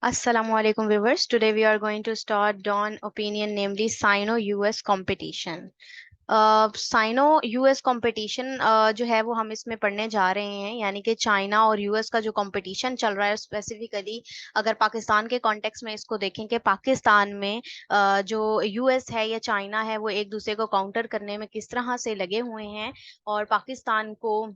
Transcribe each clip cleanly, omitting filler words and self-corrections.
Assalamu alaikum viewers. Today we are going to start Dawn opinion, namely Sino-US competition. Sino US competition जो है वो हम इसमें पढ़ने जा रहे हैं, यानी कि चाइना और यूएस का जो कंपटीशन चल रहा है स्पेसिफिकली। अगर पाकिस्तान के कॉन्टेक्स्ट में इसको देखें कि पाकिस्तान में जो यूएस है या चाइना है वो एक दूसरे को काउंटर करने में किस तरह से लगे हुए हैं, और पाकिस्तान को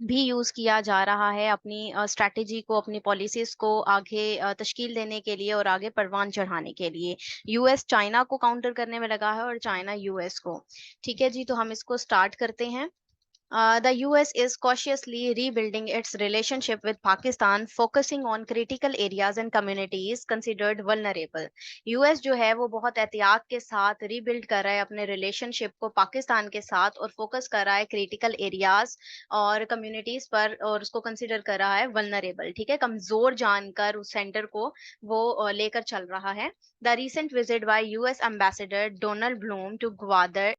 भी यूज किया जा रहा है अपनी स्ट्रैटेजी को, अपनी पॉलिसीज को आगे तश्कील देने के लिए और आगे परवान चढ़ाने के लिए। यूएस चाइना को काउंटर करने में लगा है और चाइना यूएस को। ठीक है जी, तो हम इसको स्टार्ट करते हैं। The US is cautiously rebuilding its relationship with Pakistan, focusing on critical areas and communities considered vulnerable. US जो है वो बहुत एहतियात के साथ रीबिल्ड कर रहा है अपने रिलेशनशिप को पाकिस्तान के साथ, और फोकस कर रहा है क्रिटिकल एरियाज और कम्युनिटीज पर, और उसको कंसिडर कर रहा है वल्नरेबल। ठीक है, कमजोर जानकर उस सेंटर को वो लेकर चल रहा है। The recent visit by US ambassador Donald Blome to Gwadar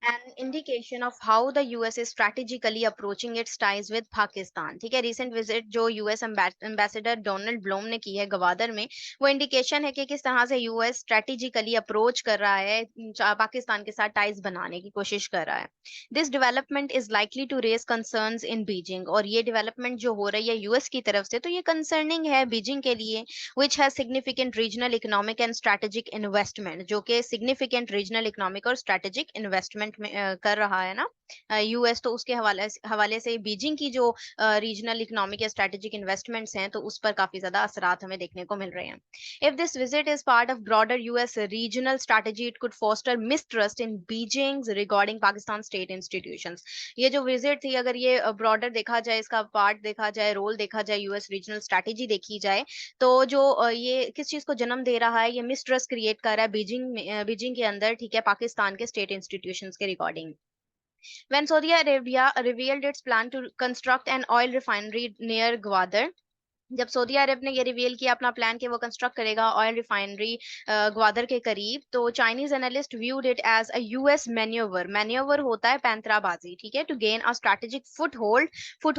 an indication of how the US is strategically approaching its ties with Pakistan। ठीक है, recent visit जो यूएस एम्बेसडर डोनाल्ड ब्लूम ने की है गवादर में, वो इंडिकेशन है कि किस तरह से यूएस स्ट्रेटेजिकली अप्रोच कर रहा है, पाकिस्तान के साथ टाइज बनाने की कोशिश कर रहा है। This development is likely to raise concerns in Beijing, और ये डेवलपमेंट जो हो रही है यूएस की तरफ से तो ये कंसर्निंग है बीजिंग के लिए, which has significant regional economic and strategic investment, जो कि significant regional economic और strategic investment में कर रहा है ना यूएस। तो उसके हवाले से बीजिंग की जो रीजनल इकोनॉमिक या स्ट्रेटेजिक इन्वेस्टमेंट्स हैं तो उस पर काफी ज्यादा असरात हमें देखने को मिल रहे हैं। If this visit is part of broader US regional strategy, it could foster mistrust in Beijing regarding Pakistan state institutions. ये जो विजिट थी, अगर ये ब्रॉडर देखा जाए, इसका पार्ट देखा जाए, रोल देखा जाए, यूएस रीजनल स्ट्रेटेजी देखी जाए, तो जो ये किस चीज को जन्म दे रहा है, ये मिसट्रस्ट क्रिएट कर रहा है बीजिंग के अंदर, ठीक है, पाकिस्तान के स्टेट इंस्टीट्यूशंस के regarding. When Saudi Arabia revealed its plan to construct an oil refinery near Gwadar, जब सऊदी अरब ने ये रिवील किया अपना प्लान कि वो कंस्ट्रक्ट करेगा ऑयल रिफाइनरी ग्वादर के करीब, तो Chinese analyst viewed it as a US manoeuvre. Manoeuvre होता है पैंतराबाजी, ठीक है, to gain a strategic foot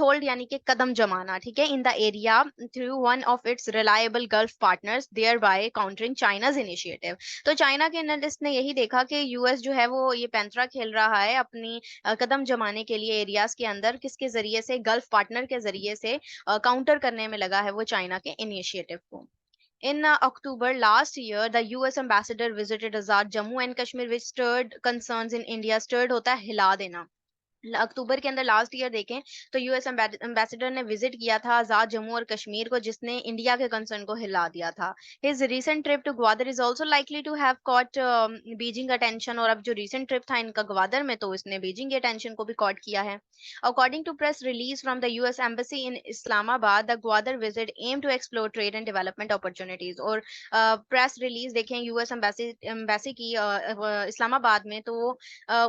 hold यानी कि कदम जमाना, ठीक है, in the area through one of its reliable Gulf partners, thereby countering China's initiative. तो चाइना के एनालिस्ट ने यही देखा कि यूएस जो है वो ये पैंतरा खेल रहा है अपनी कदम जमाने के लिए एरियाज के अंदर, किसके जरिए से, गल्फ पार्टनर के जरिए से काउंटर करने में लगा है वो चाइना के इनिशिएटिव को। In October last year, the US ambassador visited Azad, Jammu and Kashmir, which stirred concerns in India। Stirred होता है हिला देना। अक्टूबर के अंदर लास्ट ईयर देखें तो यूएस एम्बेसडर ने विजिट किया था आजाद जम्मू और कश्मीर को, जिसने इंडिया के कंसर्न को हिला दिया था। His recent trip to Gwadar is also likely to have caught Beijing attention, और अब जो रीसेंट ट्रिप था इनका ग्वादर में तो इसने बीजिंग के अटेंशन को भी कॉट किया है। According to press release from the US embassy in Islamabad, the Gwadar visit aim to explore trade and development opportunities. और प्रेस रिलीज देखें यूएस एम्बेसी की इस्लामाबाद में, तो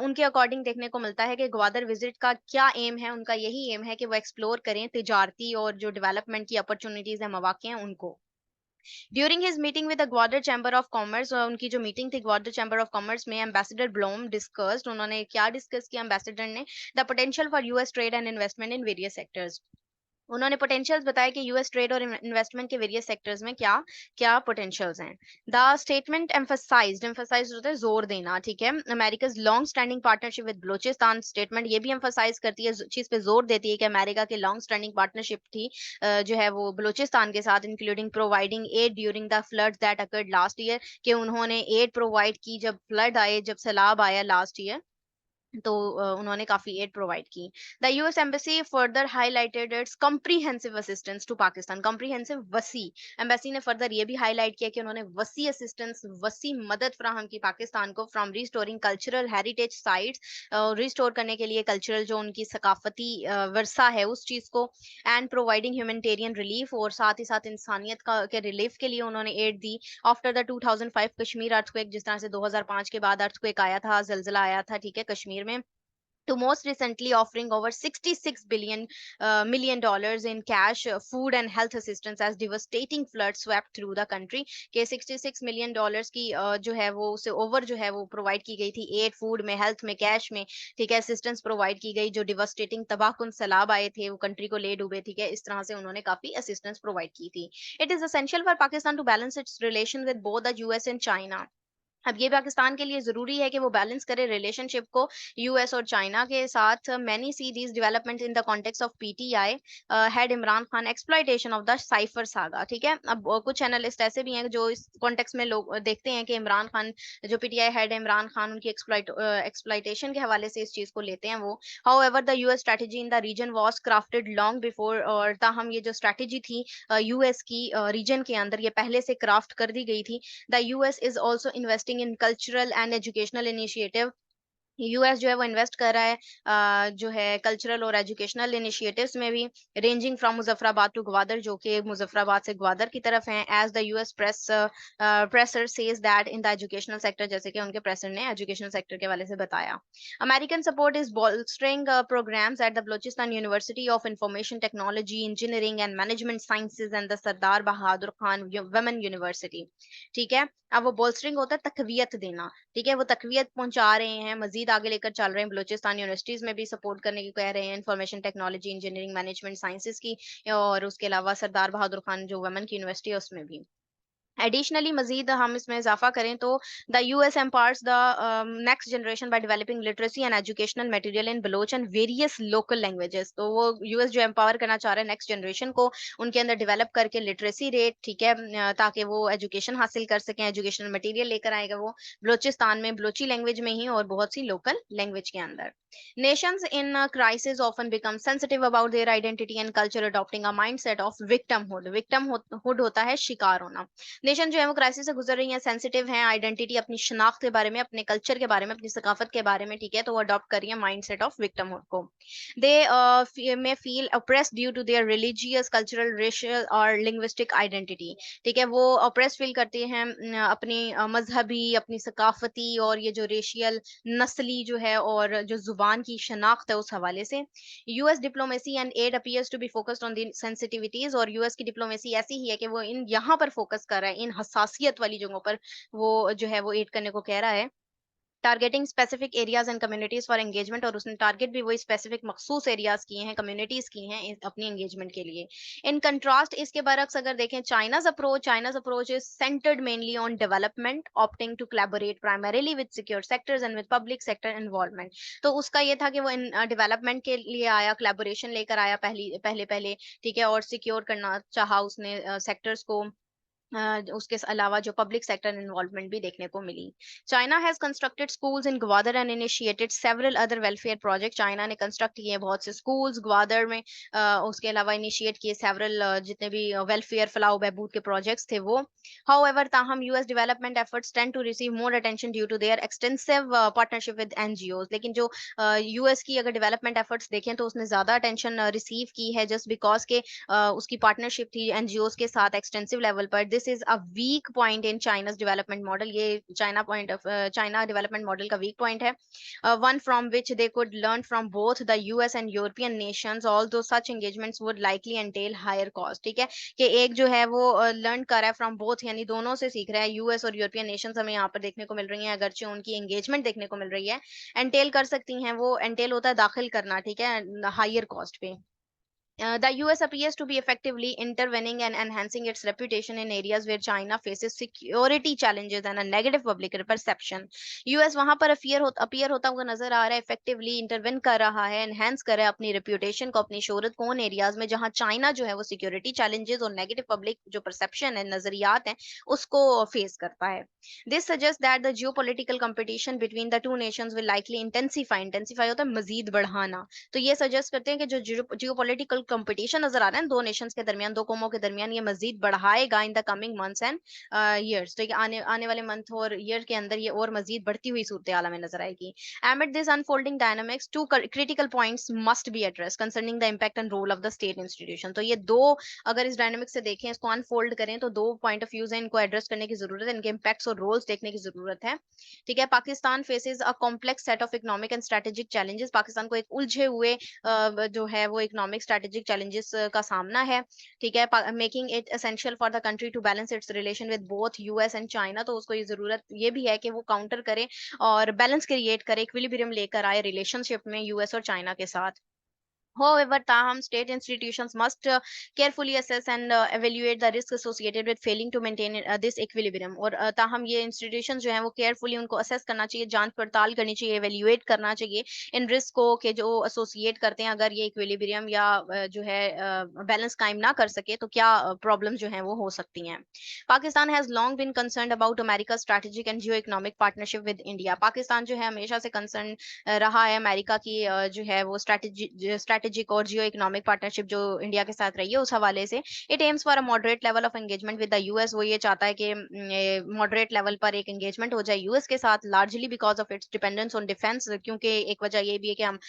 उनके अकॉर्डिंग देखने को मिलता है कि ग्वादर विजिट का क्या एम है, उनका यही एम है कि वो एक्सप्लोर करें तिजारती और जो डेवलपमेंट की अपॉर्चुनिटीज है, मौके हैं उनको। During his meeting with the Gwadar chamber of commerce, उनकी जो मीटिंग थी ग्वादर चैम्बर ऑफ कॉमर्स में, एम्बेसडर ब्लोम डिस्कस्ड, उन्होंने क्या डिस्कस किया एम्बेसडर ने, the potential for US trade and investment in various sectors. उन्होंने पोटेंशियल्स बताया कि यूएस ट्रेड और इन्वेस्टमेंट के वेरियस सेक्टर्स में क्या क्या पोटेंशियल्स हैं। द स्टेटमेंट एम्फसाइज होता है जोर देना, ठीक है, America's long standing partnership with Balochistan. Statement ये भी एम्फसाइज करती है, चीज पे जोर देती है कि अमेरिका की लॉन्ग स्टैंडिंग पार्टनरशिप थी जो है वो बलोचिस्तान के साथ, including providing aid during the flood that occurred last year, कि उन्होंने एड प्रोवाइड की जब फ्लड आए, जब सैलाब आया लास्ट ईयर, तो उन्होंने काफी एड प्रोवाइड की। The US embassy further highlighted its comprehensive assistance to Pakistan. Comprehensive, वसी। एम्बेसी ने फर्दर ये भी हाईलाइट किया कि उन्होंने वसी असिस्टेंस, वसी मदद फराहम की पाकिस्तान को, from restoring cultural heritage sites, restore करने के लिए कल्चरल जो उनकी सकाफती वर्सा है उस चीज को, एंड प्रोवाइडिंग ह्यूमैनिटेरियन रिलीफ, और साथ ही साथ इंसानियत का के रिलीफ के लिए उन्होंने एड दी। आफ्टर द 2005 कश्मीर अर्थक्वेक, जिस तरह से 2005 के बाद अर्थक्वेक आया था, जलजला आया था, ठीक है, कश्मीर में, to most recently offering over 66 million dollars in cash, food and health assistance as devastating floods swept through the country. के 66 मिलियन डॉलर्स की जो है वो उसे ओवर जो है वो प्रोवाइड की गई थी एड, फूड में, हेल्थ में, कैश में, ठीक है, असिस्टेंस प्रोवाइड की गई। जो डिवास्टेटिंग तबाहकुन सैलाब आए थे वो कंट्री को ले डूबे, ठीक है, इस तरह से उन्होंने काफी असिस्टेंस प्रोवाइड की थी। It is essential for Pakistan to balance its relation with both the US and China. अब ये पाकिस्तान के लिए ज़रूरी है कि वो बैलेंस करे रिलेशनशिप को यूएस और चाइना के साथ। Many see these development in the context of PTI head Imran Khan exploitation of the cipher saga, ठीक है। अब कुछ एनालिस्ट ऐसे भी हैं जो इस कॉन्टेक्स्ट में लोग देखते हैं कि इमरान खान, जो पीटीआई हेड है इमरान खान, उनकी एक्सप्लॉइटेशन के हवाले से इस चीज़ को लेते हैं वो। However the US strategy in the region was crafted long before, और ताहम ये जो स्ट्रेटजी थी यूएस की रीजन के अंदर, ये पहले से क्राफ्ट कर दी गई थी। The US is also investing in cultural and educational initiative। US जो है वो इन्वेस्ट कर रहा है जो है कल्चरल और एजुकेशनल इनिशिएटिव्स में भी, ranging from Muzaffarabad to Gwadar, जो कि मुजफ्फराबाद से ग्वादर की तरफ हैं। As the US presser says that in the educational sector, जैसे कि उनके प्रेसर ने एजुकेशनल सेक्टर के हवाले से बताया। American support is bolstering programs at the Balochistan university of information technology, engineering and management sciences and the Sardar Bahadur Khan women university, ठीक है। अब वो बोल्स्टरिंग होता है तकवियत देना, ठीक है, वो तकवियत पहुंचा रहे हैं, मजीद आगे लेकर चल रहे हैं। बलूचिस्तान यूनिवर्सिटीज में भी सपोर्ट करने की कह रहे हैं, information technology, engineering, management sciences की, और उसके अलावा सरदार बहादुर खान जो वुमेन की यूनिवर्सिटी है उसमें भी। एडिशनली मजीद हम इसमें इजाफा करें तो the US empowers the next generation by developing literacy and educational material in Baloch and various local languages. तो वो यूएस जो एम्पावर करना चाह रहे हैं नेक्स्ट जनरेशन को, उनके अंदर डेवलप करके लिटरेसी रेट, ठीक है, ताकि वो एजुकेशन हासिल कर सकें, एजुकेशनल मटेरियल लेकर आएगा वो बलोचिस्तान में बलोची लैंग्वेज में ही और बहुत सी लोकल लैंग्वेज के अंदर। Nations in a crisis often become sensitive about their identity and culture, adopting a mindset of victimhood। victimhood होता है शिकार होना। नेशन जो है वो क्राइसिस से गुजर रही हैं, सेंसिटिव हैं, आइडेंटिटी, अपनी शनाख्त के बारे में, अपने कल्चर के बारे में, अपनी सकाफत के बारे में, ठीक है, तो वो अडॉप्ट कर रही है माइंडसेट ऑफ विक्टिमहुड को। They may feel oppressed due to their religious, cultural, racial और लिंग्विस्टिक आइडेंटिटी, ठीक है, वो अप्रेस फील करते हैं अपनी मजहबी, अपनी सकाफती और ये जो रेशियल, नस्ली जो है और जो जुबान की शनाख्त है उस हवाले से। US diplomacy and aid appears to be focused on the sensitivities, और यूएस की डिप्लोमेसी ऐसी ही है कि वो इन यहाँ पर फोकस कर रहा है, इन हसासियत वाली जगहों पर वो जो है वो एड करने को कह रहा है। Targeting specific areas and communities for engagement, और उसने टारगेट भी वही स्पेसिफिक मखसूस एरियाज किए हैं, कम्युनिटीज की हैं अपनी एंगेजमेंट के लिए। इन कंट्रास्ट इसके बरक्स अगर देखें China's approach is centred mainly on development, opting to collaborate primarily with secure sectors and with public sector involvement. तो उसका ये था कि वो इन डेवलपमेंट के लिए आया, कोलैबोरेशन लेकर आया पहली पहले पहले, ठीक है, और सिक्योर करना चाहा उसने सेक्टर्स को। उसके अलावा जो पब्लिक सेक्टर इन्वॉल्वमेंट भी देखने को मिली। China has constructed schools in Gwadar and initiated several other welfare project. China ने कंस्ट्रक्ट किए बहुत से स्कूल्स ग्वादर में, उसके अलावा इनिशिएट किए सेवरल जितने भी वेलफेयर फलाह बहबूद के प्रोजेक्ट्स थे वो। हाउएवर ताहम US development efforts tend to receive more attention due to their extensive partnership with NGOs. लेकिन जो यूएस की अगर डेवलपमेंट एफर्ट्स देखें तो उसने ज्यादा अटेंशन रिसीव की है जस्ट बिकॉज के उसकी पार्टनरशिप थी एनजीओज के साथ एक्सटेंसिव लेवल पर। This is a weak point in China's development model, ये चाइना डेवलपमेंट मॉडल का वीक पॉइंट है। one from which they could learn from both the US and European nations, although such engagements would likely entail higher cost। ठीक है, कि एक जो है वो लर्न कर रहा है फ्रॉम बोथ, यानी दोनों से सीख रहा है, यूएस और यूरोपियन नेशंस हमें यहाँ पर देखने को मिल रही हैं, अगरचे उनकी एंगेजमेंट देखने को मिल रही है। एंटेल कर सकती हैं, वो एंटेल होता है दाखिल करना, ठीक है, हायर कॉस्ट पे। The US appears to be effectively intervening and enhancing its reputation in areas where China faces security challenges and a negative public perception। US वहां पर appear होता हुआ नजर आ रहा है, effectively intervene कर रहा है, enhance कर रहा है अपनी reputation को, अपनी शोहरत को उन areas में जहां चाइना जो है वो security challenges और negative public जो perception है, नजरियात हैं, उसको face करता है। This suggests that the geopolitical competition between the two nations will likely intensify। intensify होता है मजीद बढ़ाना। तो ये सजेस्ट करते हैं कि जो जियोपॉलिटिकल कंपटीशन नजर आ रहा है दो नेशंस के दरमियान, दो कौमों के दरमियान, ये मजीद बढ़ाएगा in the coming months and years. तो ये आने आने वाले मंथ और ईयर के अंदर ये और मजीद बढ़ती हुई सूरत हाल हमें नजर आएगी। Amid this unfolding dynamics, two critical points must be addressed concerning the impact and role of the state institution। तो ये दो, अगर इस डायनामिक से देखें, इसको अनफोल्ड करें, तो दो पॉइंट ऑफ व्यूज हैं, इनको एड्रेस करने की जरूरत है, इनके इम्पैक्ट्स और रोल्स देखने की जरूरत है। ठीक है, Pakistan faces a complex set of economic and strategic challenges. Pakistan को एक उलझे हुए जो है वो इकोनॉमिक स्ट्रेटेजिक चैलेंजेस का सामना है। ठीक है, making it essential for the country to balance its relation with both US and China. तो उसको ये जरूरत ये भी है कि वो काउंटर करे और बैलेंस क्रिएट करे, इक्विलिब्रियम लेकर आए रिलेशनशिप में यूएस और चाइना के साथ। However, Taham state institutions must carefully assess and evaluate the risk associated with failing to maintain this equilibrium। और ताहम ये institutions जो हैं वो carefully उनको assess करना चाहिए, जांच पड़ताल करनी चाहिए, evaluate करना चाहिए इन risk को कि जो associate करते हैं अगर ये equilibrium या जो है balance कायम ना कर सके तो क्या problem जो हैं वो हो सकती हैं। Pakistan has long been concerned about America's strategic and geo-economic partnership with India। Pakistan जो है हमेशा से concern रहा है अमेरिका की जो है वो स्ट्रेटेजिक और जियो इकोनॉमिक पार्टनरशिप जो इंडिया के साथ रही है उस हवाले से। It aims for a moderate level of engagement with the US. वो ये चाहता है कि मॉडरेट लेवल पर एक एंगेजमेंट हो जाए यूएस के साथ, largely because of its dependence on defence. क्योंकि एक वजह ये भी है कि हम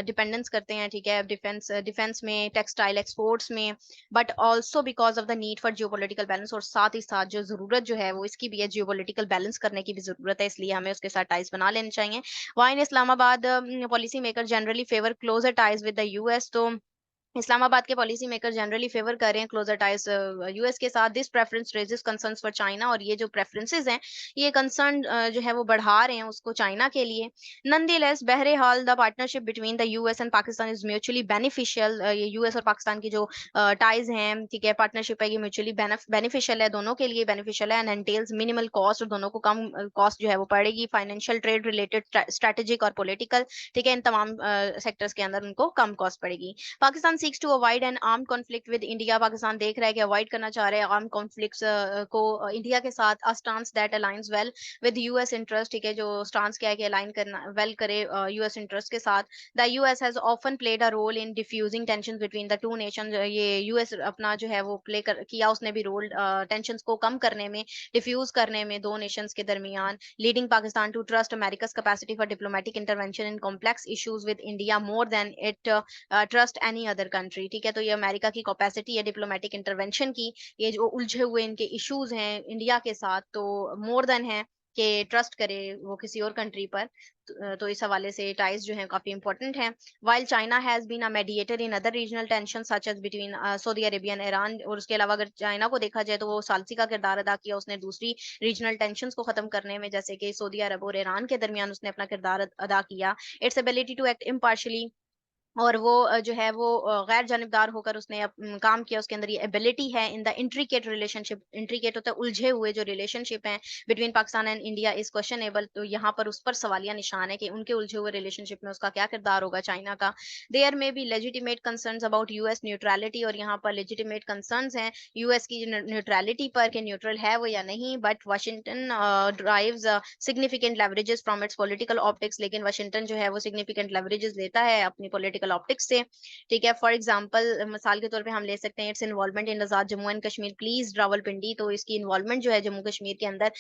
डिपेंडेंस करते हैं, ठीक है, डिफेंस में, टेक्सटाइल एक्सपोर्ट्स में, but also because of the need for geopolitical balance. और साथ ही साथ जो जरूरत जो है वो इसकी भी है, जियोपॉलिटिकल बैलेंस करने की भी जरूरत है, इसलिए हमें उसके साथ टाइज बना लेने चाहिए। Why in Islamabad policy maker generally favor closer ties with the US। तो इस्लामाबाद के पॉलिसी मेकर जनरली फेवर कर रहे हैं क्लोजर टाइज यूएस के साथ। This preference raises concerns for China. और ये जो प्रेफरेंसेस हैं ये कंसर्न जो है वो बढ़ा रहे हैं उसको चाइना के लिए। नंदीलेस बहरहाल the partnership between the US and Pakistan is mutually beneficial. ये यूएस और पाकिस्तान की जो टाइज हैं, ठीक है, पार्टनरशिप है, ये म्यूचुअली बेनिफिशियल है, दोनों के लिए बेनिफिशियल है, एंड एंटेल्स मिनिमल कॉस्ट। और दोनों को कम कॉस्ट जो है वो पड़ेगी, फाइनेंशियल, ट्रेड रिलेटेड, स्ट्रेटेजिक और पॉलिटिकल। ठीक है, इन तमाम सेक्टर्स के अंदर उनको कम कॉस्ट पड़ेगी। Pakistan seeks to avoid an armed conflict with India. Pakistan देख रहा है कि अवॉइड करना चाह रहे हैं आर्म्ड कॉन्फ्लिक्ट्स को इंडिया के साथ। A stance that aligns well with US interest. ठीक है, जो स्टांस क्या है कि अलाइन करना वेल करे यूएस इंटरेस्ट के साथ। The US has often played a role in defusing tensions between the two nations. ये यूएस अपना जो है वो प्ले किया, उसने भी रोल टेंशंस को कम करने में, डिफ्यूज करने में दो नेशंस के दरमियान, leading Pakistan to trust America's capacity for diplomatic intervention in complex issues with India more than it trust any other country. ठीक है, तो ये अमेरिका की कैपेसिटी है डिप्लोमेटिक इंटरवेंशन की, ये जो उलझे हुए इनके इश्यूज हैं इंडिया के साथ, तो मोर देन है कि ट्रस्ट करे वो किसी और कंट्री पर। तो इस हवाले से टाइज जो हैं काफी इंपॉर्टेंट हैं। While China has been a mediator in other regional tension such as between Saudi Arabia and Iran. और उसके अलावा अगर चाइना को देखा जाए तो वो सालसी का किरदार अदा किया, उसने दूसरी रीजनल टेंशंस को खत्म करने में, जैसे कि सऊदी अरब और ईरान के दरमियान उसने अपना किरदार अदा किया। Its ability to act impartially. और वो जो है वो गैर जानिबदार होकर उसने काम किया, उसके अंदर ये एबिलिटी है। In the intricate relationship, intricate होता है उलझे हुए जो रिलेशनशिप हैं between Pakistan and India is questionable. तो यहाँ पर उस पर सवालिया निशान है कि उनके उलझे हुए रिलेशनशिप में उसका क्या किरदार होगा चाइना का। There may be legitimate concerns about US neutrality. और यहाँ पर लेजिटिमेट कंसर्न्स हैं यूएस की न्यूट्रलिटी पर कि न्यूट्रल है वो या नहीं। But Washington drives significant leverages from its political optics. लेकिन वाशिंगटन जो है वो सिग्निफिकेंट लेवरेजेस लेता है अपनी पॉलिटिकल ऑप्टिक्स से। ठीक है, फॉर एग्जांपल मिसाल के तौर पे हम ले सकते हैं it's involvement in Azad Jammu and Kashmir please Rawalpindi. तो इसकी इन्वॉल्वमेंट जो है जम्मू कश्मीर के अंदर,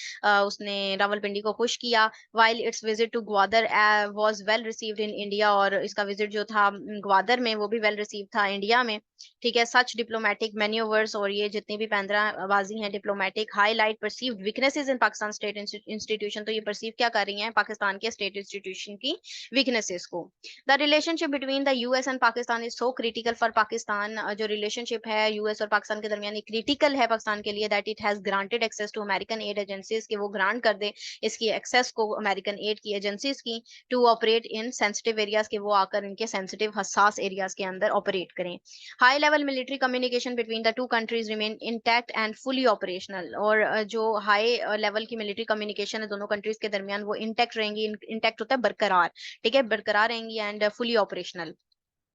उसने रावलपिंडी को खुश किया। While its visit to Gwadar was well received in India. और इसका विजिट जो था ग्वादर में वो भी वेल रिसीव था इंडिया में। ठीक है, सच डिप्लोमेटिक मैन्यूवर्स, और ये जितनी भी पैंतराबाजी है डिप्लोमेटिक, हाईलाइट परसीव्ड वीकनेसेस इन पाकिस्तान स्टेट इंस्टीट्यूशन। तो ये परसीव क्या कर रही हैं पाकिस्तान के स्टेट इंस्टीट्यूशन की वीकनेसेस को। The relationship between the US and Pakistan is so critical for Pakistan. जो रिलेशनशिप है यूएस और पाकिस्तान के दरमियान क्रिटिकल है पाकिस्तान के लिए, that it has granted access to American aid agencies, कि वो ग्रांट कर दे इसकी एक्सेस को अमेरिकन एड की एजेंसीज की, to operate in sensitive areas, के वो आकर इनके सेंसिटिव हसास एरियाज के अंदर ऑपरेट करें। High level military communication between the to countries remain intact and fully operational. और जो हाई लेवल की मिलिट्री कम्युनिकेशन है दोनों कंट्रीज के दरमियान वो इंटैक्ट रहेंगी, इंटैक्ट होता है बरकरार, ठीक है, बरकरार रहेंगी, एंड फुली ऑपरेशनल।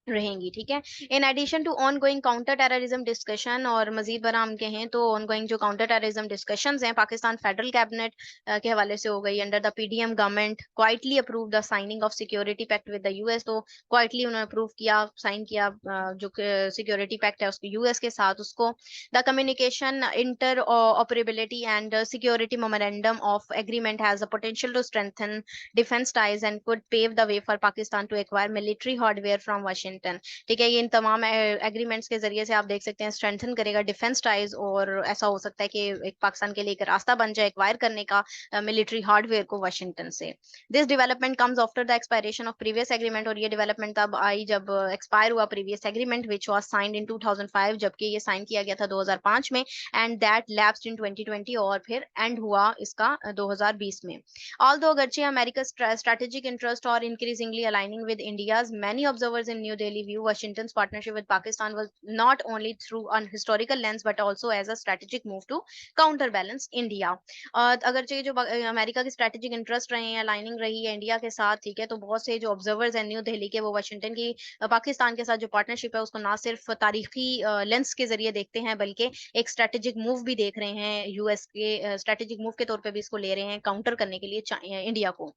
रहेंगी, ठीक है। In addition to ongoing counter terrorism discussion, और मजीद बर हम कहें तो ऑन गोइंग जो काउंटर टेररिज्म डिस्कशंस हैं, पाकिस्तान फेडरल कैबिनेट के हवाले से हो गई under the PDM government quietly approve the signing of security pact with the US. तो क्वाइटली उन्होंने अप्रूव किया, साइन किया जो सिक्योरिटी पैक्ट है उसको यूएस के साथ, उसको। The communication interoperability and security momentum of agreement has the potential to strengthen defence ties and could pave the way for Pakistan to acquire military hardware from Washington. ठीक है, ये इन तमाम agreements के जरिए से आप देख सकते हैं स्ट्रेंथन करेगा डिफेंस टाइज, और ऐसा हो सकता है कि एक पाकिस्तान के लिए एक रास्ता बन जाए एक्वायर करने का मिलिट्री हार्डवेयर को वाशिंगटन से। This development comes after the expiration of previous agreement, और ये डेवलपमेंट तब आई जब एक्सपायर हुआ previous agreement which was signed in 2005, जबकि ये साइन किया गया था 2005 में, एंड दैट लैप्स्ड इन 2020, और फिर एंड हुआ इसका 2020 में। Although अगरचे America's strategic interest are increasingly aligning with India's, many observers in New Delhi view Washington's partnership with Pakistan was not only through an historical lens but also as a strategic move to counterbalance India. अगरचे जो America की strategic interest रहे हैं, aligning रही है India के साथ, ठीक है, तो बहुत से जो ऑब्जर्वर्स हैं न्यू दिल्ली के, वो वाशिंगटन की पाकिस्तान के साथ जो पार्टनरशिप है उसको ना सिर्फ तारीखी लेंस के जरिए देखते हैं, बल्कि एक स्ट्रेटेजिक मूव भी देख रहे हैं, यूएस के स्ट्रेटेजिक मूव के तौर पे भी इसको ले रहे हैं काउंटर करने के लिए इंडिया को।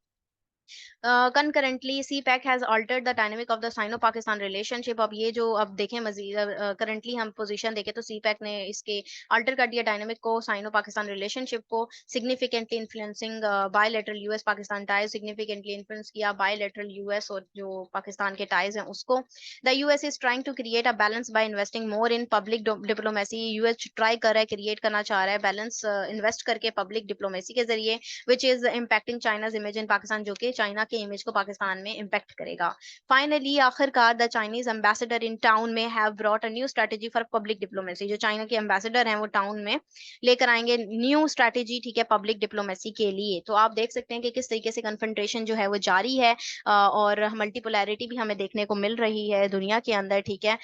Concurrently, CPEC has altered the dynamic of the Sino-Pakistan relationship. अब ये जो अब देखें मजीद करंटली हम पोजीशन देखें तो CPEC ने इसके अल्टर कर दिया डायनामिक को, साइनो-पाकिस्तान रिलेशनशिप को, significantly influencing bilateral US Pakistan ties, significantly influence किया बायलैटरल यूएस और जो पाकिस्तान के टाइज हैं उसको। The US is trying to create a balance by investing more in public diplomacy. US try कर रहा है, क्रिएट करना चाह रहा है बैलेंस इन्वेस्ट करके पब्लिक डिप्लोमेसी के जरिए, which is impacting China's image in Pakistan, जो कि चाइना के इमेज को पाकिस्तान में इम्पैक्ट करेगा। फाइनली आखिरकार the Chinese ambassador in town में have brought a new strategy for public diplomacy. जो चाइना के एम्बेसडर हैं वो टाउन में लेकर आएंगे न्यू स्ट्रेटेजी, ठीक है, पब्लिक डिप्लोमेसी के लिए। तो आप देख सकते हैं कि किस तरीके से कन्फ्रंटेशन जो है वो जारी है, और मल्टीपोलैरिटी भी हमें देखने को मिल रही है दुनिया के अंदर, ठीक है।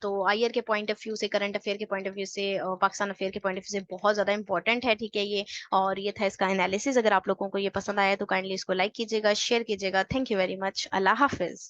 तो आईआर के पॉइंट ऑफ व्यू से, करंट अफेयर के पॉइंट ऑफ व्यू से, पाकिस्तान अफेयर के पॉइंट ऑफ व्यू से बहुत ज्यादा इंपॉर्टेंट है, ठीक है ये। और ये था इसका एनालिसिस। अगर आप लोगों को ये पसंद आया तो काइंडली इसको लाइक कीजिएगा, शेयर कीजिएगा। Thank you very much. Allah Hafiz.